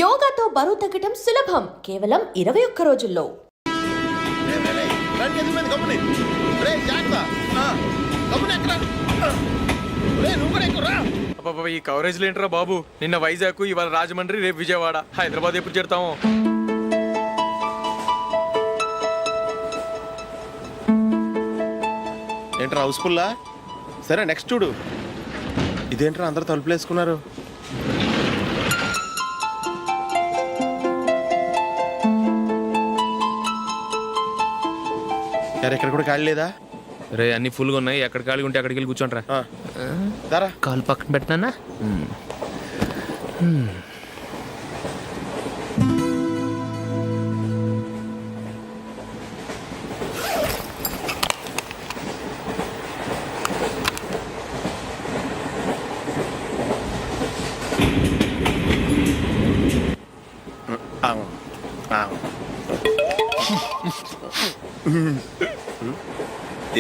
యోగాతో బరువు తగ్గటం సులభం కేవలం 21 రోజుల్లో. ఈ కవరేజ్ లేంట్రా బాబు. నిన్న వైజాగ్, ఇవాళ రాజమండ్రి, రేపు విజయవాడ, హైదరాబాద్ ఎప్పుడు చేరుతాము? ఏంట్రా హౌస్ఫుల్లా? సరే నెక్స్ట్ చూడు. ఇదేంట్రా అందరు తలుపులు వేసుకున్నారు? ఎక్కడ కూడా ఖాళీ లేదా? రే అన్ని ఫుల్గా ఉన్నాయి. ఎక్కడ ఖాళీ ఉంటే అక్కడికి వెళ్ళి కూర్చోండి రా. కాలు పక్కన పెట్టినా.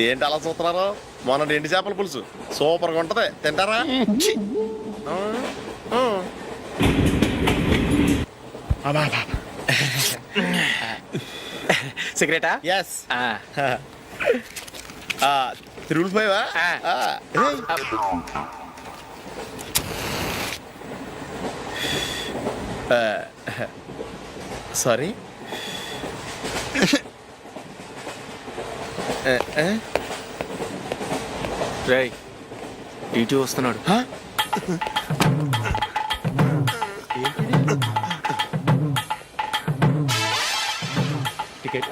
ఏంటి అలా చూస్తున్నారు? మొన్న ఎండి చేపల పులుసు సూపర్గా ఉంటది, తింటారా? సిగరెటా? ఎస్. తిరుగులు పోయావా? సారీ. రేయ్ టీటీ వస్తున్నాడు. టికెట్.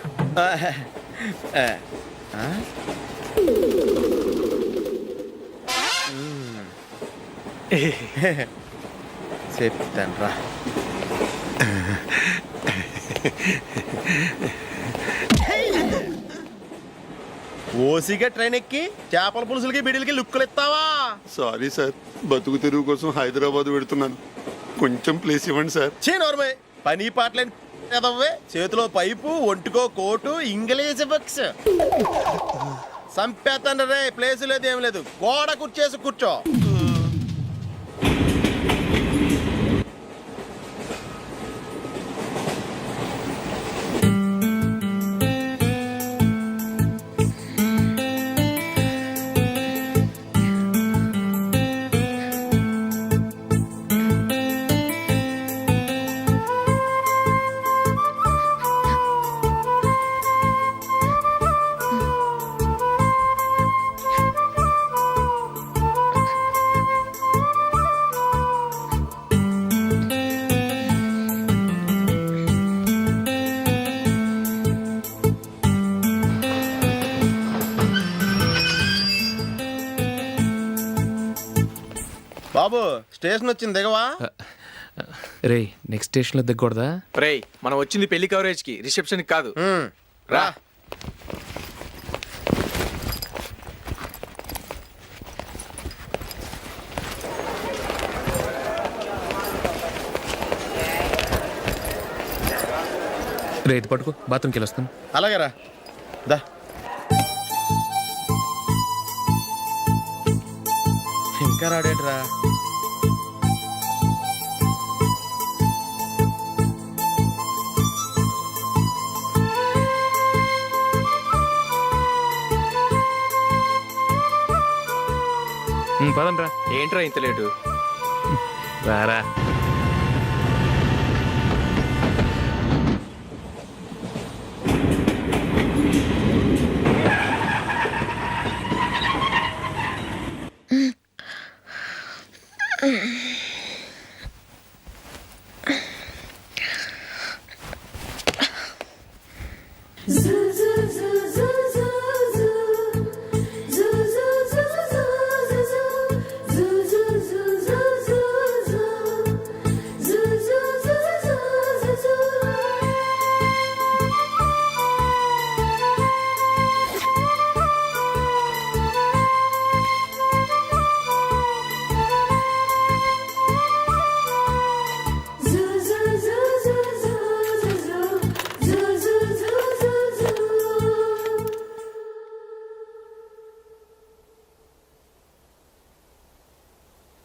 చెప్తాను రా. ఓసిగా ట్రైన్ ఎక్కి చేపల పులుసులకి బిడిలకి లుక్కులు ఇస్తావా? సారీ సార్, బతుకు తెరువు కోసం హైదరాబాద్ పెడుతున్నాను, కొంచెం ప్లేస్ ఇవ్వండి సార్. నోర్మే, పని పాటలేని కదవ్వే. చేతిలో పైపు, ఒంటికో కోటు, ఇంగ్లీష్ బుక్స్. సంపేతండ్రి రే. ప్లేస్ లేదు, ఏం లేదు. గోడ కుర్చేసి కూర్చో. బాబు స్టేషన్ వచ్చింది, దిగవా? రే నెక్స్ట్ స్టేషన్ లో దిగకూడదా? రే మనం వచ్చింది పెళ్లి కవరేజ్ కి, రిసెప్షన్ కాదు. రా. రే ఇది పట్టుకో, బాత్రూమ్కి వెళ్ళి వస్తాను. అలాగే రా. దా. ఇంకా రాడేట్రా? పదండ్రా. ఏంట్రా ఇంత లేటు? రారా.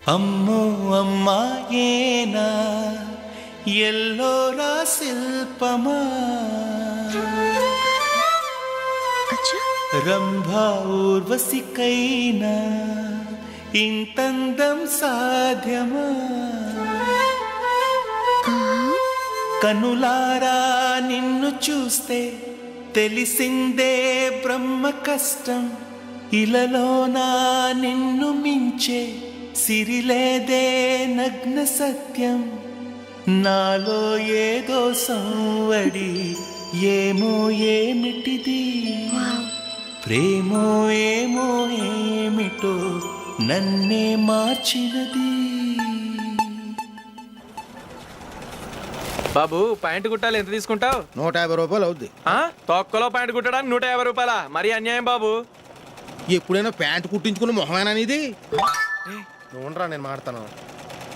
అమ్మో అమ్మాయేనా ఎల్లోరా శిల్పమా రంభా ఊర్వశికైనా ఇంతందం సాధ్యమా కనులారా నిన్ను చూస్తే తెలిసిందే బ్రహ్మ కష్టం ఇలలోనా నిన్ను మించే సిరిలేదే నగ్న సత్యం నాలో ఏదో సంవడి ఏమో ఏమిటిది ప్రేమో ఏమో ఏమిటో నన్నే మార్చినది. బాబు ప్యాంటు కుట్టాలి ఎంత తీసుకుంటావు? 150 రూపాయలు అవుద్ది. తొక్కలో ప్యాంటు కుట్టడానికి 150 రూపాయలా? మరీ అన్యాయం బాబు. ఎప్పుడైనా ప్యాంట్ కుట్టించుకున్న మొహమేనా ఇది? ఉండరా నేను మాడతాను.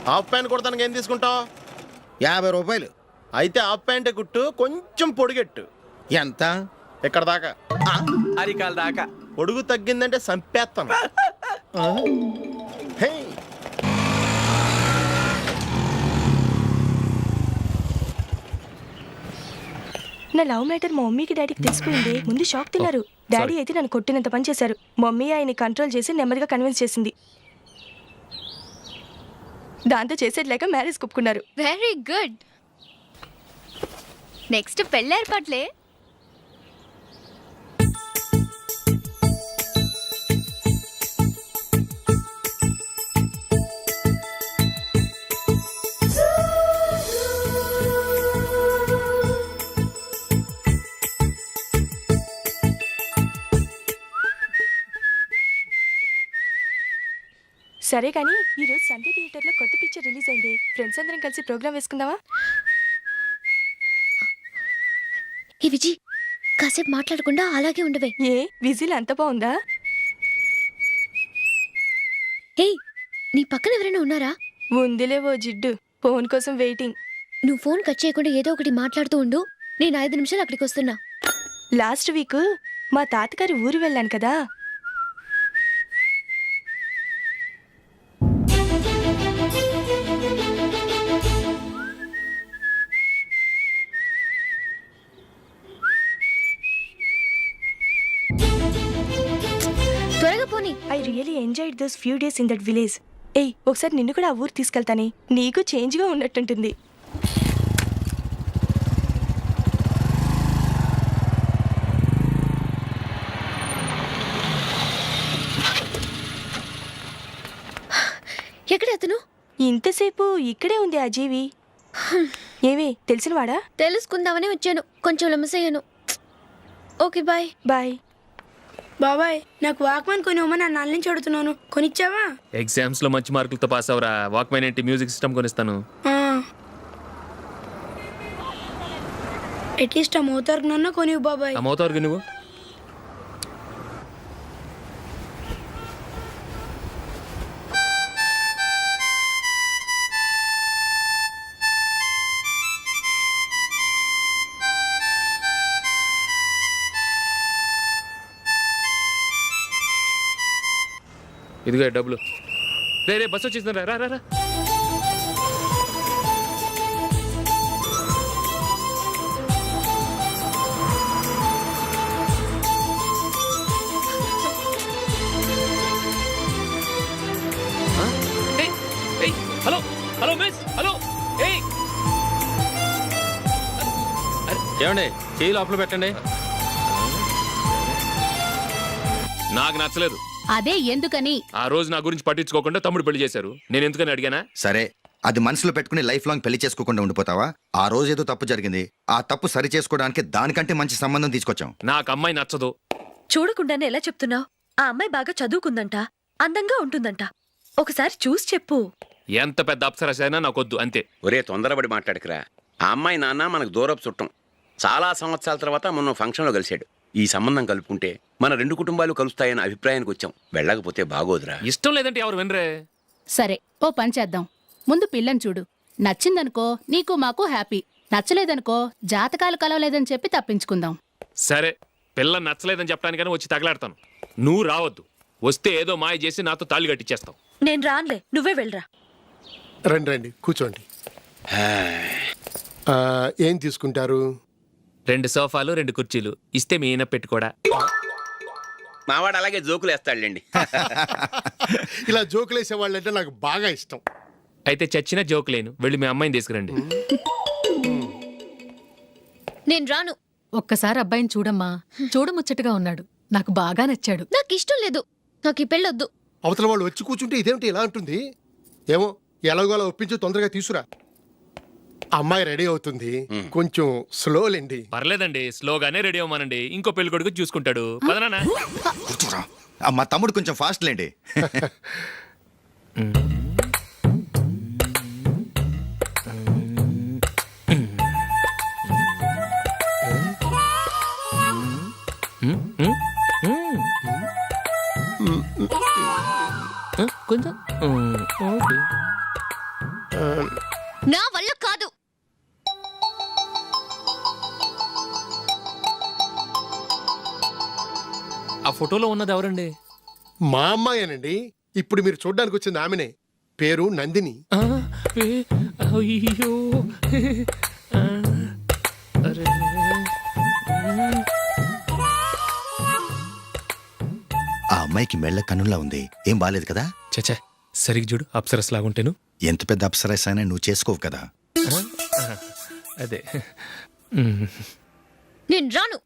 హాఫ్ ప్యాంట్ కుడతానికి ఏం తీసుకుంటావు? 50 రూపాయలు. అయితే హాఫ్ ప్యాంటే కుట్టు, కొంచెం పొడిగెట్టు. ఎంత? ఇక్కడ దాకా. అరికాల దాకా. పొడుగు తగ్గిందంటే సంపేస్తాను. హే నా లవ్ మ్యాటర్ మా మమ్మీకి డాడీకి తెలుసుకుంది. ముందు షాక్ తిన్నారు. డాడీ అయితే నన్ను కొట్టినంత పని చేశారు. మమ్మీ ఆయన్ని కంట్రోల్ చేసి నెమ్మదిగా కన్విన్స్ చేసింది. దాంతో చేసేట్లేక మ్యారేజ్ ఒప్పుకున్నారు. Very good. నెక్స్ట్ పెళ్ళి ఏర్పాట్లే. సరే కానీ ఈరోజు సండే థియేటర్లో కొత్త పిక్చర్ రిలీజ్ అయింది. ఫ్రెండ్స్ అందరం కలిసి ప్రోగ్రామ్ వేసుకుందామా? ఈ విజి కాసేపు మాట్లాడకుండా అలాగే ఉండవే. ఏ విజిల్ అంత బాగుందా? హే, నీ పక్కన ఎవరైనా ఉన్నారా? ఉందిలే ఓ జిడ్డు. ఫోన్ కోసం వెయిటింగ్. నువ్వు ఫోన్ కట్ చేయకుండా ఏదో ఒకటి మాట్లాడుతూ ఉండు. నేను 5 నిమిషాలు అక్కడికి వస్తున్నా. లాస్ట్ వీక్ మా తాతగారి ఊరు వెళ్ళాను కదా. త్వరగా పోనీ. I really enjoyed those few days in that village. ఏయ్, ఒకసారి నిన్ను కూడా ఆ ఊరు తీసుకెళ్తానే. నీకు చేంజ్గా ఉన్నట్టుంటుంది. ఎక్కడ అతను? ఇంతసేపు ఇక్కడే ఉంది ఆ జీవి. ఏవే తెలిసినవాడా? తెలుసుకుందామని వచ్చాను. కొంచెం లెమసయ్యాను. Okay bye. బాయ్. బాబాయ్, నాకు వాక్మెన్ కొనివ్వమని నా నాన్న నుంచి అడుగుతున్నాను. కొనిచ్చావా? ఎగ్జామ్స్ లో మంచి మార్కులతో పాస్ అవరా. వాక్మెన్ ఏంటి, మ్యూజిక్ సిస్టమ్ కొనిస్తాను. అట్లీస్ట్ ఆ మోతార్కు నన్న కొనివ్వు బాబాయ్. ఆ మోతారు నువ్వు. ఇదిగో డబ్బులు. రే రే బస్సు వచ్చేసింది. రా రా రా. Hello hello miss. హలో. ఏమండి, చేయి లోపల పెట్టండి. నాకు నచ్చలేదు. అదే ఎందుకని? ఆ రోజు నా గురించి పట్టించుకోకుండా తమ్ముడు పెళ్లి చేశారు. నేను ఎందుకని అడిగానా? సరే, అది మనసులో పెట్టుకుని లైఫ్ లాంగ్ పెళ్లి చేసుకోకుండా ఉండిపోతావా? ఆ రోజు ఏదో తప్పు జరిగింది. ఆ తప్పు సరి చేసుకోవడానికి దానికంటే మంచి సంబంధం తీసుకొచ్చాం. నాకు అమ్మాయి నచ్చదు. చూడకుండానే ఎలా చెప్తున్నావు? ఆ అమ్మాయి బాగా చదువుకుందంట, అందంగా ఉంటుందంట. ఒకసారి చూసి చెప్పు. ఎంత పెద్ద అప్సరస అయినా నాకొద్దు, అంతే. ఒరే తొందరపడి మాట్లాడకురా. ఆ అమ్మాయి నాన్న మనకు దూరపు చుట్టం. చాలా సంవత్సరాల తర్వాత మొన్న ఫంక్షన్లో కలిశాడు. ఈ సంబంధం కలుపుకుంటే మన 2 కుటుంబాలు కలుస్తాయన్న అభిప్రాయానికి వచ్చాం. వెళ్ళకపోతే బాగోదురా. ఇష్టం లేదంటే ఎవరు వినరే. సరే, ఓ పని చేద్దాం. ముందు పిల్లని చూడు. నచ్చిందనుకో నీకు మాకు హ్యాపీ. నచ్చలేదనుకో జాతకాలు కలవలేదని చెప్పి తప్పించుకుందాం. సరే, పిల్ల నచ్చలేదని చెప్పడానికని వచ్చి తగలాడతాను. నువ్వు రావద్దు. వస్తే ఏదో మాయ చేసి నాతో తాళి కట్టించేస్తావు. నేను రానులే, నువ్వే వెళ్ళరా. రండి రండి, కూర్చోండి. ఏం తీసుకుంటారు? 2 సోఫాలు 2 కుర్చీలు ఇస్తే మీ ఈయన పెట్టుకోడా. మావాడు అలాగే జోకులు వేస్తాడులేండి. ఇలా జోకులేసే వాళ్ళంటే నాకు బాగా ఇష్టం. అయితే చచ్చిన జోక్ లేను, వెళ్ళి మీ అమ్మాయిని తీసుకురండి. నేను రాను. ఒక్కసారి అబ్బాయిని చూడమ్మా, చూడముచ్చటగా ఉన్నాడు, నాకు బాగా నచ్చాడు. నాకు ఇష్టం లేదు, నాకు ఈ పెళ్ళొద్దు. అవతల వాళ్ళు వచ్చి కూర్చుంటే ఇదేమిటి ఇలా ఉంటుంది? ఏమో ఎలాగోలా ఒప్పించి తొందరగా తీసురా. అమ్మాయి రెడీ అవుతుంది, కొంచెం స్లోలేండి. పర్లేదండి, స్లోగానే రెడీ అవ్వమానండి, ఇంకో పెళ్లి కొడుకు చూసుకుంటాడు. పదనా. కూర్చోరా. మా తమ్ముడు కొంచెం ఫాస్ట్ లేండి. కొంచెం నా వల్ల కాదు. ఆ ఫోటోలో ఉన్నది ఎవరండి? మా అమ్మాయేనండి. ఇప్పుడు మీరు చూడ్డానికి వచ్చింది ఆమెనే. పేరు నందిని. అయ్యో అరే. ఆ అమ్మాయికి మెళ్ళ కన్నులా ఉంది, ఏం బాలేదు కదా? చచ్చా, సరిగ్గా చూడు, అప్సరస్ లాగుంటేను. ఎంత పెద్ద అప్సరస్ అయినా నువ్వు చేసుకోవు కదా. అదే. నేను రాను.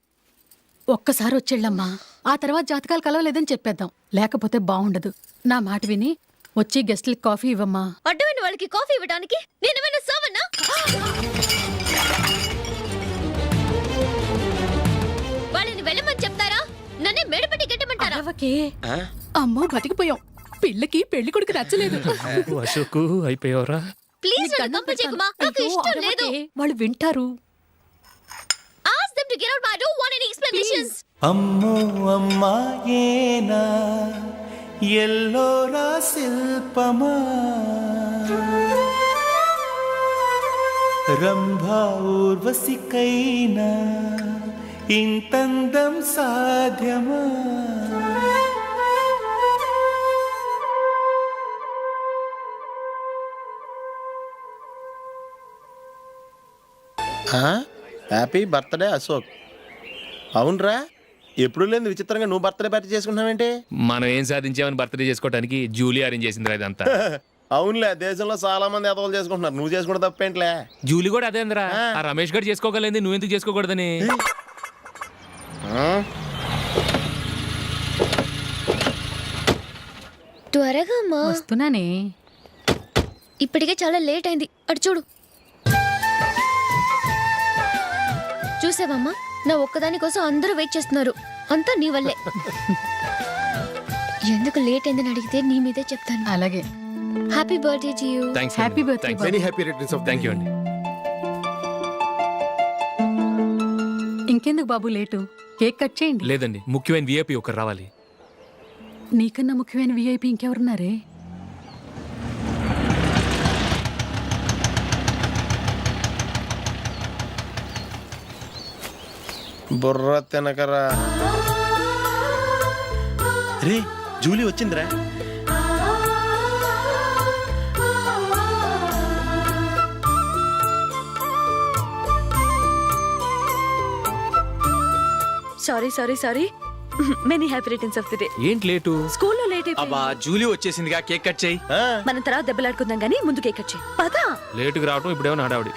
ఒక్కసారి వచ్చేళ్ళమ్మా, ఆ తర్వాత జాతకాలు కలవలేదని చెప్పేద్దాం, లేకపోతే బాగుండదు. నా మాట విని వచ్చి గెస్ట్లకి కాఫీ ఇవ్వమ్మా. అడ్డమైన వాళ్ళకి కాఫీ ఇవ్వడానికి నేనేమైనా సర్వన్నా? వాళ్ళని వెళ్ళమని చెప్తారా, నన్నే మేడపట్టి గెట్టమంటారా? అమ్మో బతికిపోయాం, పిల్లకి పెళ్లి కొడుకు నచ్చలేదు. అశోకు అయిపోయావరా? ప్లీజ్ నన్ను పంపించేకుమా, నాకు ఇష్టం లేదు. వాళ్ళు వింటారు. Ask them to get out. I don't want any explanations. అమ్మో అమ్మాయేనా ఎల్లోరా శిల్పమా, రంభా ఊర్వశికైనా ఇంతందం సాధ్యమా. Happy birthday Ashok. అవునరా, ఎప్పుడు లేదు విచిత్రంగా నువ్వు బర్త్డే పార్టీ చేసుకుంటున్నావేంటి? మనం ఏం సాధించామని బర్త్డే చేసుకోవడానికి జూలీ అరేంజ్ చేసింది ఇదంతా. అవునులే, దేశంలో చాలా మంది ఎదవలు చేసుకుంటున్నారు, నువ్వు చేసుకుంటే తప్పేంట్లే. జూలీ కూడా అదే అందరా. ఆ రమేష్ గారు చేసుకోగలేదు, నువ్వెందుకు చేసుకోకూడదని. త్వరగా అమ్మా. వస్తున్నానే. ఇప్పటికే చాలా లేట్ అయింది, అటు చూడు. చూసావమ్మా, నా ఒక్కదాని కోసం అందరూ వెయిట్ చేస్తున్నారు, అంతా నీ వల్లే. ఎందుకు లేట్ అయిందని అడిగితే నీ మీదే చెప్తాను. అలాగే. Happy birthday to you. Happy birthday. Many happy returns of the day. Thank you అండి. ఇంకెందుకు బాబు లేటు, కేక్ కట్ చేయండి. లేదండి, ముఖ్యమైన విఐపి ఒకరు రావాలి. నీకన్నా ముఖ్యమైన విఐపి ఇంకెవరున్నారే? బుర్ర తినకరా. రే, జూలీ వచ్చిందిరా. Sorry sorry sorry. Many happy returns of the day. ఏంటి లేటు? స్కూల్లో లేట్ అబ్బా, జూలీ వచ్చేసిందిగా, కేక్ కట్ చేయి. మనం తర్వాత దెబ్బలాడుకుందాం గానీ ముందు కేక్ కట్ చేయి. పదా. లేటుగా రావటం ఇప్పుడేమో నాడావిడి.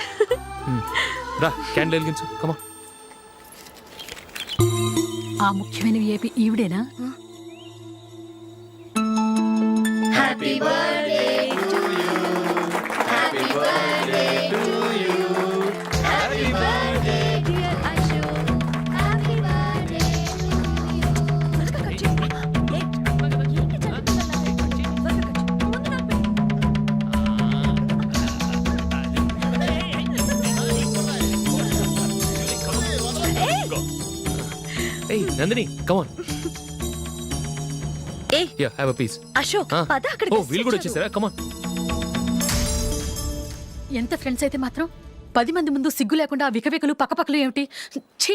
రా, క్యాండిల్ వెలిగించు, కమా. ఆ ముఖ్యమైన విఐపి ఈవిడేనా? Happy birthday to you. Happy birthday to you. Happy birthday dear Ashok. Happy birthday to you. త్వరగా కట్ చేయి. ఏంటి చదువుతున్నావు? త్వరగా కట్ చేయి. ముందు నాకు ఏయ్ నందిని, కమ్ ఆన్. ఏ yeah, have a piece. Ashok, పద అక్కడికి. ఓ, వీళ్ళు కూడా వచ్చేసారా? Come on. ఎంత ఫ్రెండ్స్ అయితే మాత్రం 10 మంది ముందు సిగ్గు లేకుండా ఆ వికవికలు పక్కపక్కలు ఏమిటి? ఛీ.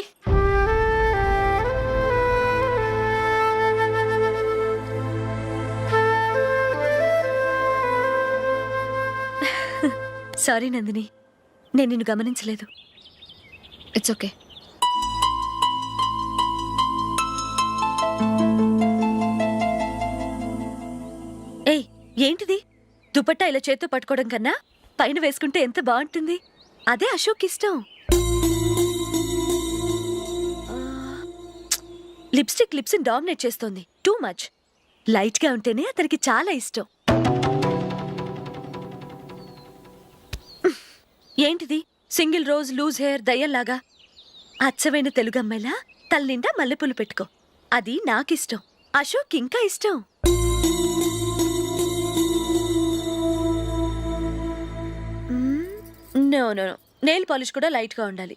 సారీ నందిని, నేను నిన్ను గమనించలేదు. It's okay. ఏయ్ ఏంటిది? దుపట్టా ఇలా చేత్తో పట్టుకోవడం కన్నా పైన వేసుకుంటే ఎంత బాగుంటుంది. అదే అశోక్ ఇష్టం. లిప్స్టిక్ లిప్స్ డామినేట్ చేస్తోంది. Too much. లైట్ గా ఉంటేనే అతనికి చాలా ఇష్టం. ఏంటిది? సింగిల్ రోజ్ లూజ్ హెయిర్ దయ్యంలాగా. అచ్చమైన తెలుగు అమ్మాయిలా తల నిండా మల్లెపూలు పెట్టుకో. అది నాకిష్టం. అశోక్ ఇంకా ఇష్టం. No no no, nail polish కూడా లైట్ గా ఉండాలి.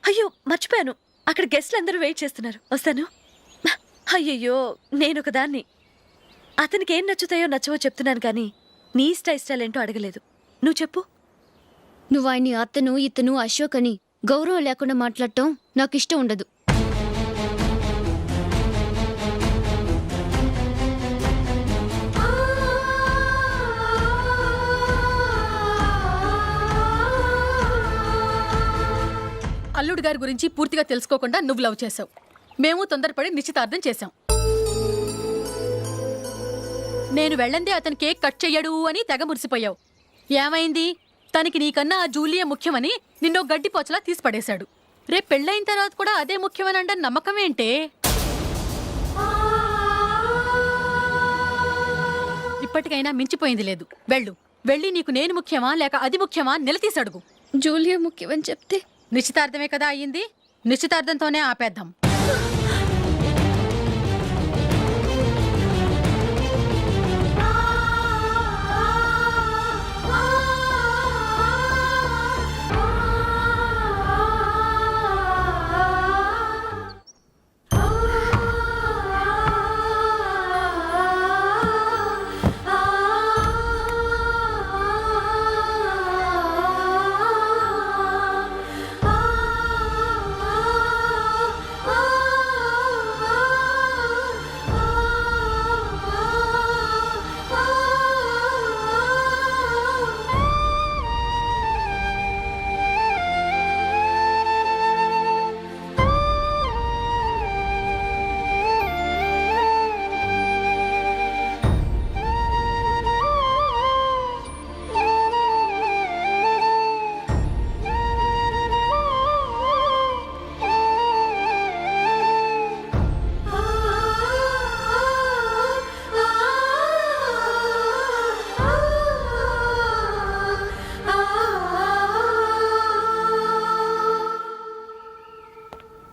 అయ్యో మర్చిపోయాను, అక్కడ గెస్ట్లు అందరూ వెయిట్ చేస్తున్నారు. వస్తాను. అయ్యయ్యో నేనొకదాన్ని. అతనికి ఏం నచ్చుతాయో నచ్చవో చెప్తున్నాను కానీ నీ ఇష్టాలేంటో అడగలేదు. నువ్వు చెప్పు. నువ్వు ఆయన్ని అతను ఇతను అశోక్ అని గౌరవం లేకుండా మాట్లాడటం నాకు ఇష్టం ఉండదు. అల్లుడు గారి గురించి పూర్తిగా తెలుసుకోకుండా నువ్వు లవ్ చేసావు. మేము తొందరపడి నిశ్చితార్థం చేశాం. నేను వెళ్ళందే అతను కేక్ కట్ చెయ్యడు అని తెగ మురిసిపోయావు. ఏమైంది? తనకి నీకన్నా ఆ జూలియే ముఖ్యమని నిన్నో గడ్డి పోచలా తీసి పడేశాడు. రేపు పెళ్ళైన తర్వాత కూడా అదే ముఖ్యమని అంటే నమ్మకం ఏంటే? ఇప్పటికైనా మించిపోయింది లేదు. వెళ్ళి నీకు నేను ముఖ్యమా లేక అది ముఖ్యమా నిలదీసి అడుగు. జూలియా ముఖ్యమని చెప్తే నిశ్చితార్థమే కదా అయ్యింది. నిశ్చితార్థంతోనే ఆపేద్దాం.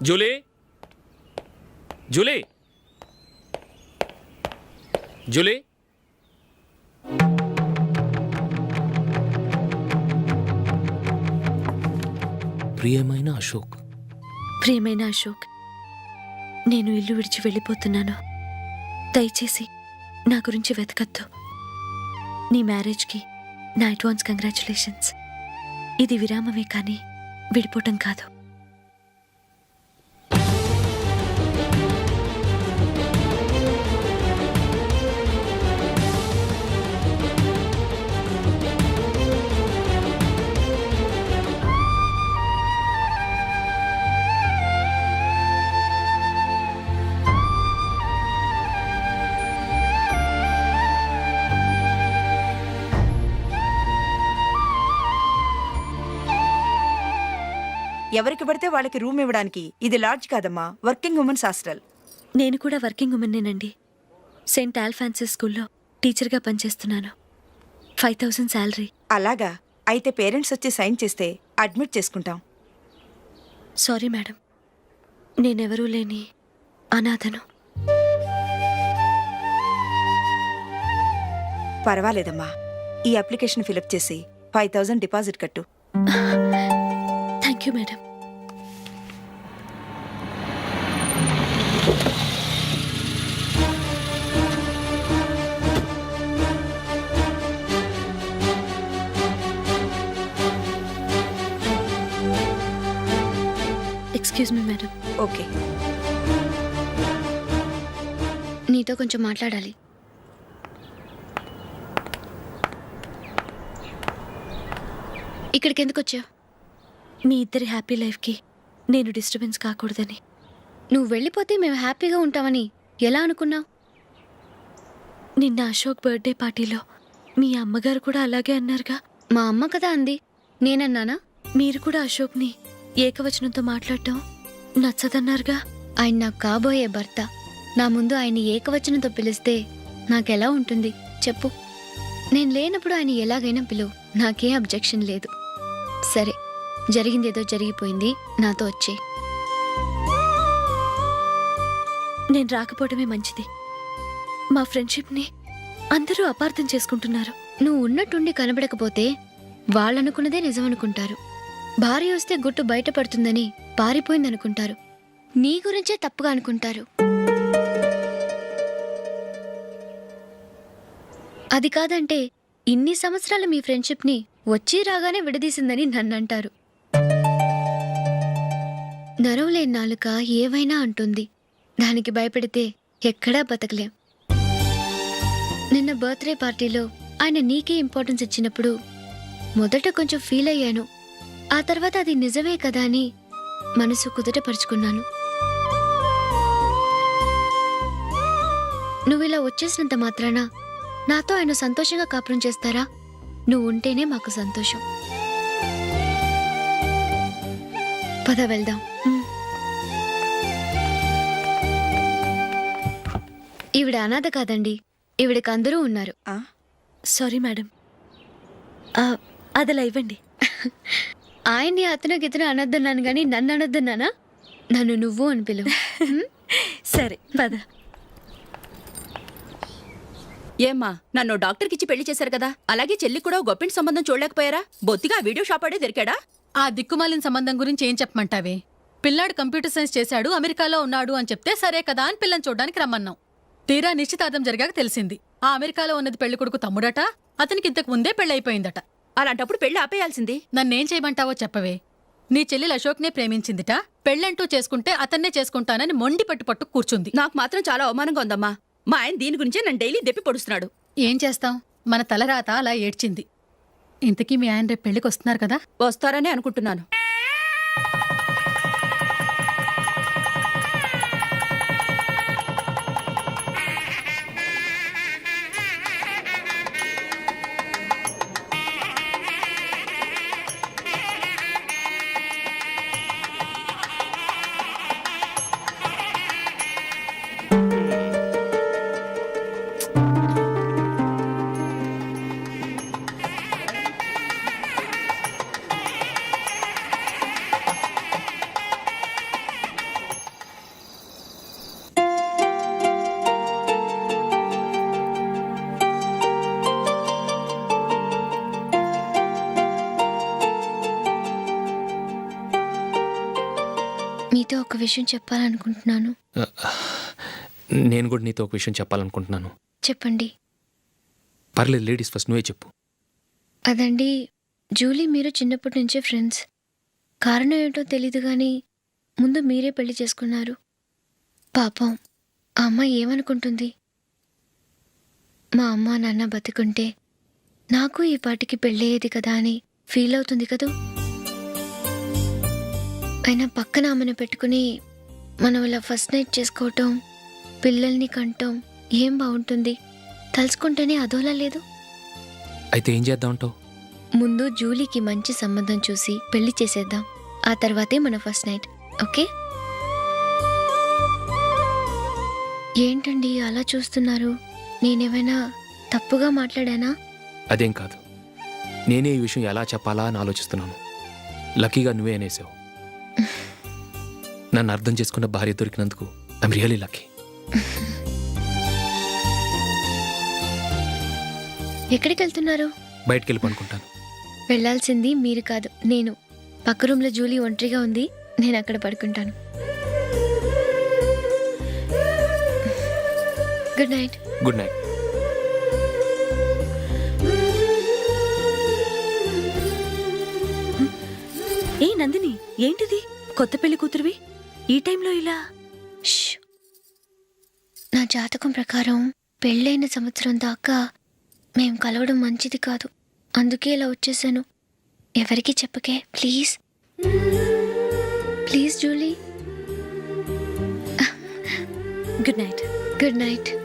Julie, Julie, Julie. ప్రియమైన అశోక్. ప్రియమైన అశోక్, నేను ఇల్లు విడిచి వెళ్ళిపోతున్నాను. దయచేసి నా గురించి వెతకద్దు. నీ మ్యారేజ్కి నా అడ్వాన్స్ కంగ్రాచులేషన్స్. ఇది విరామమే కానీ విడిపోవటం కాదు. ఎవరికి పడితే వాళ్ళకి రూమ్ ఇవ్వడానికి ఇది లాడ్జ్ కాదమ్మా, వర్కింగ్ ఉమెన్స్ హాస్టల్. నేను కూడా వర్కింగ్ ఉమెన్నేనండి. సెయింట్ ఆల్ఫాన్సిస్ స్కూల్లో టీచర్గా పనిచేస్తున్నాను. 5000 శాలరీ. అలాగా? అయితే పేరెంట్స్ వచ్చి సైన్ చేస్తే అడ్మిట్ చేసుకుంటాం. సారీ మేడం, నేనెవరూ లేని అనాథను. పర్వాలేదమ్మా, ఈ అప్లికేషన్ ఫిలప్ చేసి 5000 డిపాజిట్ కట్టు. Thank you madam. Excuse me madam. Okay. నీతో కొంచెం మాట్లాడాలి. ఇక్కడికి ఎందుకు వచ్చావు? మీ ఇద్దరి హ్యాపీ లైఫ్కి నేను డిస్టర్బెన్స్ కాకూడదని. నువ్వు వెళ్ళిపోతే మేము హ్యాపీగా ఉంటామని ఎలా అనుకున్నావు? నిన్న అశోక్ బర్త్డే పార్టీలో మీ అమ్మగారు కూడా అలాగే అన్నారుగా. మా అమ్మ కదా అంది, నేనన్నానా? మీరు కూడా అశోక్ని ఏకవచనంతో మాట్లాడటం నచ్చదన్నారుగా. ఆయన నాకు కాబోయే భర్త. నా ముందు ఆయన్ని ఏకవచనంతో పిలిస్తే నాకెలా ఉంటుంది చెప్పు? నేను లేనప్పుడు ఆయన ఎలాగైనా పిలువు, నాకేం అబ్జెక్షన్ లేదు. సరే, జరిగిందేదో జరిగిపోయింది, నాతో వచ్చే. నేను రాకపోవడమే మంచిది. మా ఫ్రెండ్షిప్ని అందరూ అపార్థం చేసుకుంటున్నారు. నువ్వు ఉన్నట్టుండి కనబడకపోతే వాళ్ళనుకున్నదే నిజమనుకుంటారు. భార్య వస్తే గుట్టు బయటపడుతుందని పారిపోయిందనుకుంటారు. నీ గురించే తప్పుగా అనుకుంటారు. అది కాదంటే ఇన్ని సంవత్సరాలు మీ ఫ్రెండ్షిప్ని వచ్చి రాగానే విడదీసిందని నన్నంటారు. నరవలేని నాలుక ఏవైనా అంటుంది. దానికి భయపడితే ఎక్కడా బతకలేం. నిన్న బర్త్డే పార్టీలో ఆయన నీకే ఇంపార్టెన్స్ ఇచ్చినప్పుడు మొదట కొంచెం ఫీల్ అయ్యాను. ఆ తర్వాత అది నిజమే కదా అని మనసు కుదుటపరుచుకున్నాను. నువ్వు ఇలా వచ్చేసినంత మాత్రాన నాతో ఆయన సంతోషంగా కాపురం చేస్తారా? నువ్వు ఉంటేనే మాకు సంతోషం. పద వెళ్దాం. ఈవిడ అనాథ కాదండి, ఈవిడకి అందరూ ఉన్నారు. సారీ మేడం, అదలా ఇవ్వండి. ఆయన్ని అతను గితను అనొద్దన్నాను గాని నన్ను అనొద్దన్నానా? నన్ను నువ్వు అని పిలువు. సరే పద. ఏమ్మా, నన్ను డాక్టర్కి ఇచ్చి పెళ్లి చేశారు కదా, అలాగే చెల్లి కూడా గొప్పింటి సంబంధం చూడలేకపోయారా? బొత్తిగా వీడియో షాప్ ఆడే దొరికాడా? ఆ దిక్కుమాలిన సంబంధం గురించి ఏం చెప్పమంటావే? పిల్లాడు కంప్యూటర్ సైన్స్ చేశాడు, అమెరికాలో ఉన్నాడు అని చెప్తే సరే కదా అని పిల్లని చూడడానికి రమ్మన్నాం. తీరా నిశ్చితార్థం జరిగాక తెలిసింది ఆ అమెరికాలో ఉన్నది పెళ్లి కొడుకు తమ్ముడట, అతనికి ఇంతకు ముందే పెళ్ళైపోయిందట. అలాంటప్పుడు పెళ్లి ఆపేయాల్సింది. నన్నేం చేయమంటావో చెప్పవే. నీ చెల్లెలు అశోక్నే ప్రేమించిందిట, పెళ్ళంటూ చేసుకుంటే అతన్నే చేసుకుంటానని మొండి పట్టు కూర్చుంది. నాకు మాత్రం చాలా అవమానంగా ఉందమ్మా. మా ఆయన దీని గురించే నన్ను డైలీ దెప్పి పొడుస్తున్నాడు. ఏం చేస్తాం, మన తలరాత అలా ఏడ్చింది. ఇంతకీ మీ ఆయన రేపు పెళ్లికి వస్తున్నారు కదా? వస్తారని అనుకుంటున్నాను. మీతో ఒక విషయం చెప్పాలనుకుంటున్నాను. నేను కూడా నీతో ఒక విషయం చెప్పాలనుకుంటున్నాను. చెప్పండి. పర్లేదు, లేడీస్ ఫస్ట్, నువ్వే చెప్పు. అదండి, జూలీ మీరు చిన్నప్పటి నుంచే ఫ్రెండ్స్. కారణం ఏంటో తెలీదు కానీ ముందు మీరే పెళ్లి చేసుకున్నారు. పాపం ఆ అమ్మాయి ఏమనుకుంటుంది? మా అమ్మ నాన్న బతికుంటే నాకు ఈ పాటికి పెళ్ళయ్యేది కదా అని ఫీల్ అవుతుంది కదూ. అయినా పక్కన ఆమెను పెట్టుకుని మనం ఇలా ఫస్ట్ నైట్ చేసుకోవటం, పిల్లల్ని కంటాం, ఏం బాగుంటుంది? తలుచుకుంటేనే అదోలా లేదు. అయితే ఏం చేద్దాం అంటావు? ముందు జూలీకి మంచి సంబంధం చూసి పెళ్లి చేసేద్దాం, ఆ తర్వాతే మన ఫస్ట్ నైట్. ఓకే? ఏంటండి అలా చూస్తున్నారు? నేనేమైనా తప్పుగా మాట్లాడానా? అదేం కాదు, నేనే ఈ విషయం ఎలా చెప్పాలా అని ఆలోచిస్తున్నాను. లక్కీగా నువ్వే అనేసావు. నన్ను అర్థం చేసుకున్న భార్య దొరికినందుకు ఐఎమ్ రియలీ లక్కీ. ఎక్కడికి వెళ్తున్నారు? బయటికి వెళ్ళి పనుకుంటాను. వెళ్ళాల్సింది మీరు కాదు, నేను. పక్క రూమ్లో జూలీ ఒంటరిగా ఉంది, నేను అక్కడ పడుకుంటాను. Good night. Good night. ఏ నందిని, ఏంటిది? కొత్త పెళ్లి కూతురువి ఈ టైంలో ఇలా? ష్. నా జాతకం ప్రకారం పెళ్ళైన సంవత్సరం దాకా మేం కలవడం మంచిది కాదు, అందుకే ఇలా వచ్చేసాను. ఎవరికి చెప్పకే please. Please Julie. Good night. Good night.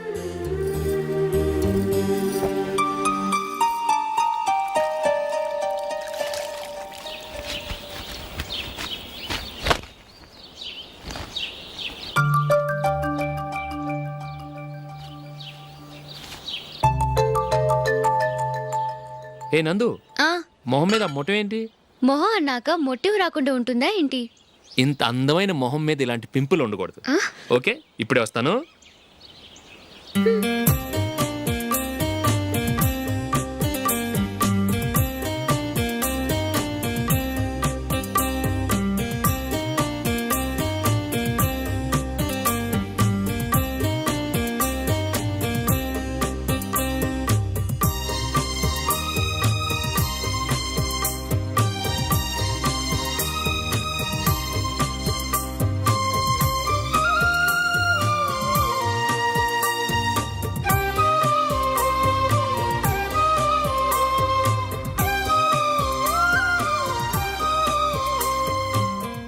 ఏ నందు, ఆ, మొహం మీద మొటం ఏంటి? మొహం అన్నాక మొటివ్ రాకుండా ఉంటుందా ఏంటి? ఇంత అందమైన మొహం మీద ఇలాంటి పింపుల్ ఉండకూడదు. ఆ? ఓకే, ఇప్పుడే వస్తాను.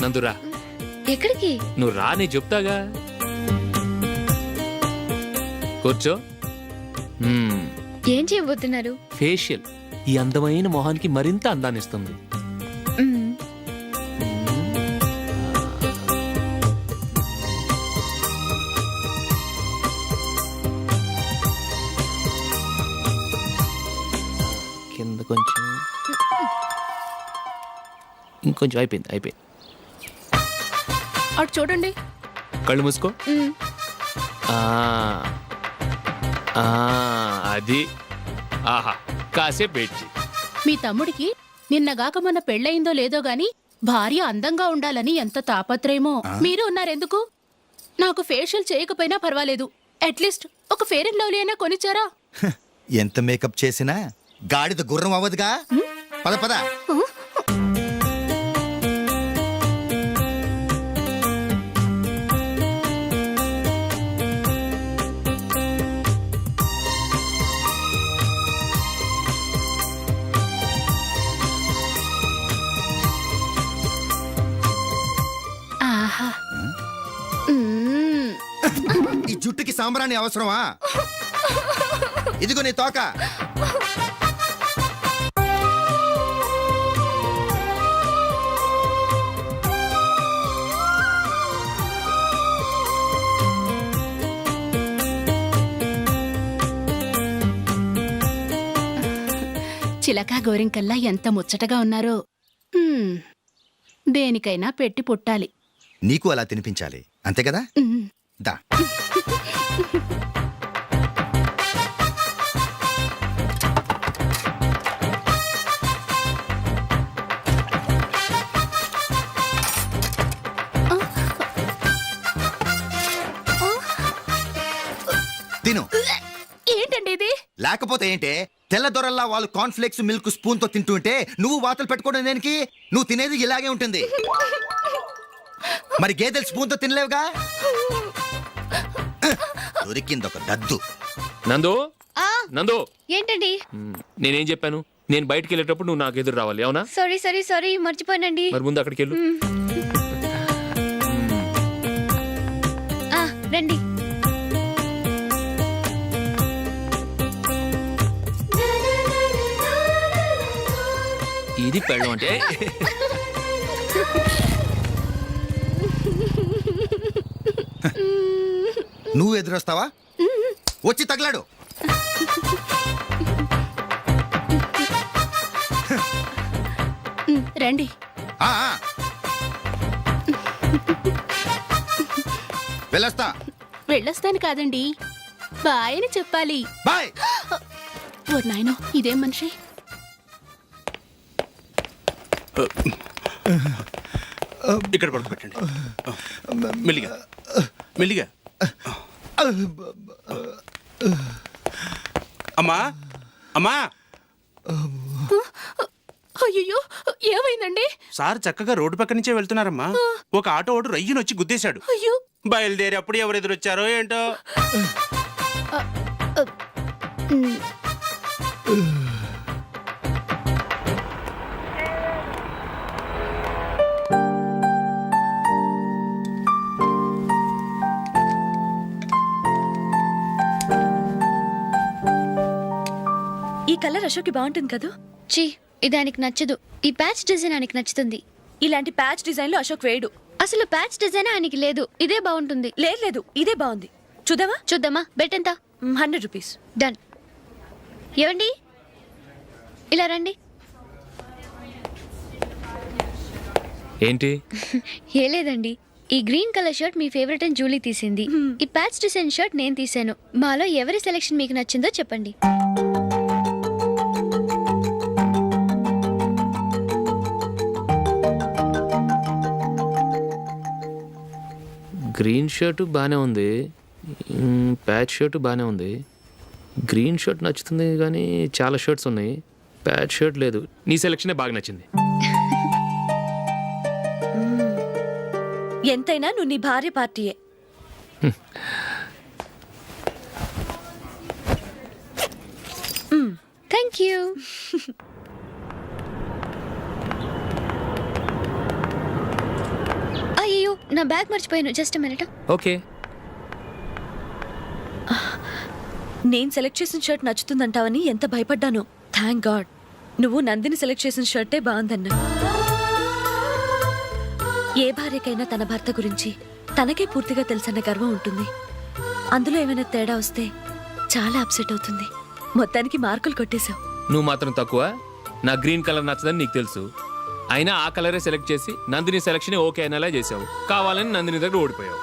నందురా, ఎక్కడికి? నువ్వు రా, నేను చెప్తాగా. కూర్చో. ఏం చేయబోతున్నారు? ఫేషియల్ ఈ అందమైన మొహానికి మరింత అందాన్ని ఇస్తుంది. మ్మ్. కింద కొంచెం, ఇంకొంచెం. అయిపోయింది. అటు చూడండి. కళ్ళు మూసుకో. మ్మ్. ఆ, ఆ, అది. ఆహా, కాసేపు వెయిట్ చెయ్యి. మీ తమ్ముడికి నిన్నగాక మొన్న పెళ్ళయిందో లేదో గాని భార్య అందంగా ఉండాలని ఎంత తాపత్రయమో. మీరు ఉన్నారెందుకు? నాకు ఫేషియల్ చేయకపోయినా పర్వాలేదు, అట్లీస్ట్ ఒక ఫేర్ అండ్ లవ్లీ అయినా కొనిచ్చారా? ఎంత మేకప్ చేసినా గాడిద గుర్రం అవ్వదుగా. పద పద. ఆహా, మ్మ్. ఈ జుట్టుకి సాంబ్రాణి అవసరమా? ఇదిగో నీ తోక. చిలకా గోరింకల్లా ఎంత ముచ్చటగా ఉన్నారో. దేనికైనా పెట్టి పుట్టాలి. నీకు అలా తినిపించాలి, అంతే కదా? దా. తిను. ఏంటండి ఇది? లేకపోతే ఏంటే, తెల్ల దొరల్లా వాళ్ళు కార్న్ఫ్లేక్స్ మిల్క్ స్పూన్ తో తింటుంటే నువ్వు వాతలు పెట్టుకోవడం దేనికి? నువ్వు తినేది ఇలాగే ఉంటుంది. మరి గేదెలు స్పూన్ తో తినలేవుగా. దొరికిందొక దద్దు. నందు, ఆ, నందు, ఏంటండి? నేనేం చెప్పాను? నేను బయటికి వెళ్ళేటప్పుడు నువ్వు నాకు ఎదురు రావాలి, అవునా? సారీ మర్చిపోయానండి. మరి ముందు అక్కడికి వెళ్ళు. ఆ, రండి. ఇది పెళ్ళం అంటే. నువ్వు ఎదురొస్తావా? వచ్చి తగలాడు. రండి. ఆ, ఆ. వెళ్ళొస్తా. వెళ్ళొస్తాను కాదండి, బాయ్ అని చెప్పాలి. బాయ్. ఓ నాయనో, ఇదేం మనిషి? ఇక్కడ పడుకోబెట్టండి. మెల్లిగా మెల్లిగా. అమ్మా అమ్మా. అయ్యో, ఏమైందండి? సార్ చక్కగా రోడ్డు పక్క నుంచే వెళ్తున్నారమ్మా. ఒక ఆటో ఓడు రయ్యను వచ్చి గుద్దేశాడు. అయ్యో, బయలుదేరి అప్పుడు ఎవరు ఎదురొచ్చారో ఏంటో. కలర్ అశోక్కి బాగుంటుంది కదా. చీ ఇది ఆయనకి నచ్చదు. ఈ ప్యాచ్ డిజైన్ ఆయనకి నచ్చుతుంది. ఇలాంటి ప్యాచ్ డిజైన్లో అశోక్ వేయడు. అసలు ప్యాచ్ డిజైన్ ఆయనకి లేదు. ఇదే బాగుంటుంది. లేదు ఇదే బాగుంది. చూద్దామా? చూద్దామా. బెట్ ఎంత? 100 రూపీస్. డన్. ఏవండి ఇలా రండి. ఏంటి? ఏ లేదండి, ఈ గ్రీన్ కలర్ షర్ట్ మీ ఫేవరెట్ అని జూలీ తీసింది. ఈ ప్యాచ్ డిజైన్ షర్ట్ నేను తీసాను. మాలో ఎవరి సెలెక్షన్ మీకు నచ్చిందో చెప్పండి. గ్రీన్ షర్ట్ బాగానే ఉంది, ప్యాచ్ షర్ట్ బాగానే ఉంది. గ్రీన్ షర్ట్ నచ్చుతుంది కానీ చాలా షర్ట్స్ ఉన్నాయి, ప్యాచ్ షర్ట్ లేదు. నీ సెలెక్షనే బాగా నచ్చింది. ఎంతైనా నువ్వు నీ భార్య పార్టీయే. Thank you. అయ్యో నా బ్యాగ్ మర్చిపోయాను. Just minute. ఓకే. నేను సెలెక్ట్ చేసిన షర్ట్ నచ్చుతుందంటావని ఎంత భయపడ్డాను. థ్యాంక్ గాడ్ నువ్వు నందిని సెలెక్ట్ చేసిన షర్టే బాగుందన్నా. ఏ భార్యకైనా తన భర్త గురించి తనకే పూర్తిగా తెలుసన్న గర్వం ఉంటుంది. అందులో ఏమైనా తేడా వస్తే చాలా అప్సెట్ అవుతుంది. మొత్తానికి మార్కులు కొట్టేశావు. నువ్వు మాత్రం తక్కువ. నా గ్రీన్ కలర్ నచ్చదని నీకు తెలుసు, అయినా ఆ కలరే సెలెక్ట్ చేసి నందిని సెలెక్షన్ ఓకే అనేలా చేసావు. కావాలని నందిని దగ్గర ఓడిపోయావు.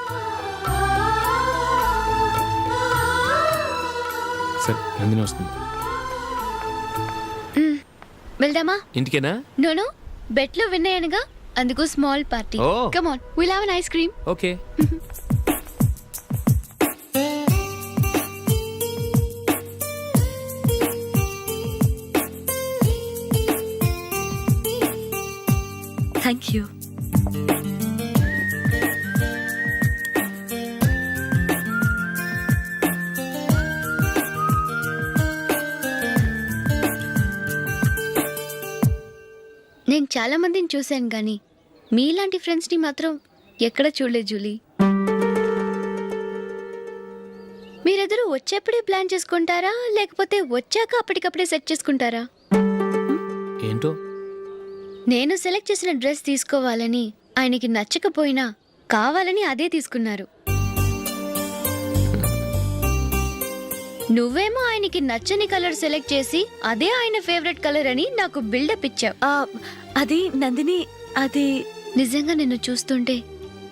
సరే నందిని వస్తుంది. వెళ్దామా? ఇంటికేనా? నోను బెట్లో విన్నాయనగా, అందుకు small party. Oh. Come on, will have an ice cream. Okay. Thank you. నేను చాలా మందిని చూశాను కానీ మీలాంటి ఫ్రెండ్స్ని మాత్రం ఎక్కడ చూడలేదు జూలీ. మీరెదరూ వచ్చేప్పుడే ప్లాన్ చేసుకుంటారా లేకపోతే వచ్చాక అప్పటికప్పుడే సెట్ చేసుకుంటారా? ఏంటో నేను సెలెక్ట్ చేసిన డ్రెస్ తీసుకోవాలని ఆయనకి నచ్చకపోయినా కావాలని అదే తీసుకున్నారు. నువ్వేమో ఆయనకి నచ్చని కలర్ సెలెక్ట్ చేసి అదే ఆయన ఫేవరెట్ కలర్ అని నాకు బిల్డప్ ఇచ్చావు. అది నందిని, అది నిజంగా నిన్ను చూస్తుంటే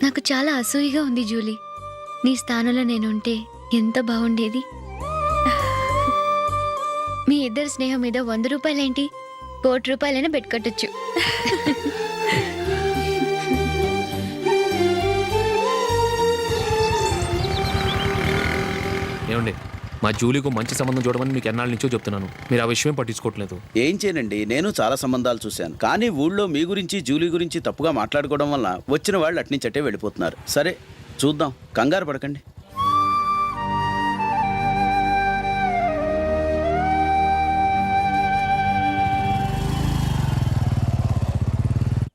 నాకు చాలా అసూయగా ఉంది జూలీ. నీ స్థానంలో నేనుంటే ఎంత బాగుండేది. మీ ఇద్దరు స్నేహం మీద 100 రూపాయలేంటి, 1 కోటి రూపాయలైనా పెట్టుకట్టచ్చు. ఏమండి, మా జూలీకు మంచి సంబంధం చూడమని మీకు ఎన్నాళ్ళ నుంచో చెప్తున్నాను, మీరు ఆ విషయం పట్టించుకోవట్లేదు. ఏం చేయనండి, నేను చాలా సంబంధాలు చూశాను, కానీ ఊళ్ళో మీ గురించి జూలీ గురించి తప్పుగా మాట్లాడుకోవడం వల్ల వచ్చిన వాళ్ళు అట్నుంచటే వెళ్ళిపోతున్నారు. సరే చూద్దాం, కంగారు పడకండి.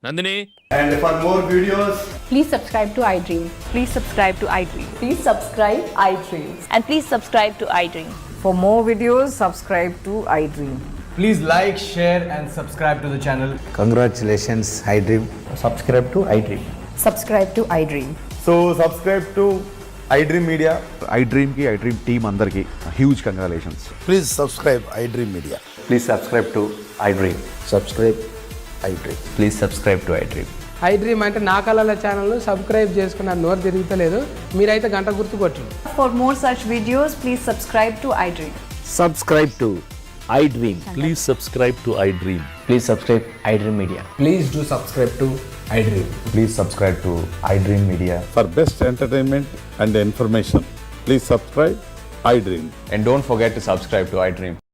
Nandini. And for more videos, Please subscribe to iDream. Please subscribe to iDream. Please subscribe iDream. And please subscribe to iDream. For more videos, subscribe to iDream. please like, share and subscribe to the channel. Congratulations iDream. Subscribe to iDream. Subscribe to iDream. So subscribe to iDream Media. iDream కి iDream team అందరికి huge congratulations. Please subscribe iDream media. Please subscribe to iDream. Subscribe iDream. Please subscribe to iDream. iDream అంటే నా కళల channel subscribe చేసుకున్న నోరు తిరుగుతలేదు, మీరైతే గంట గుర్తు కొట్టండి. For more such videos, please subscribe to iDream. Subscribe to iDream. Please subscribe to iDream. Please subscribe iDream Media. Please do subscribe to iDream. Please subscribe to iDream Media. For best entertainment and information, please subscribe iDream. And don't forget to subscribe to iDream.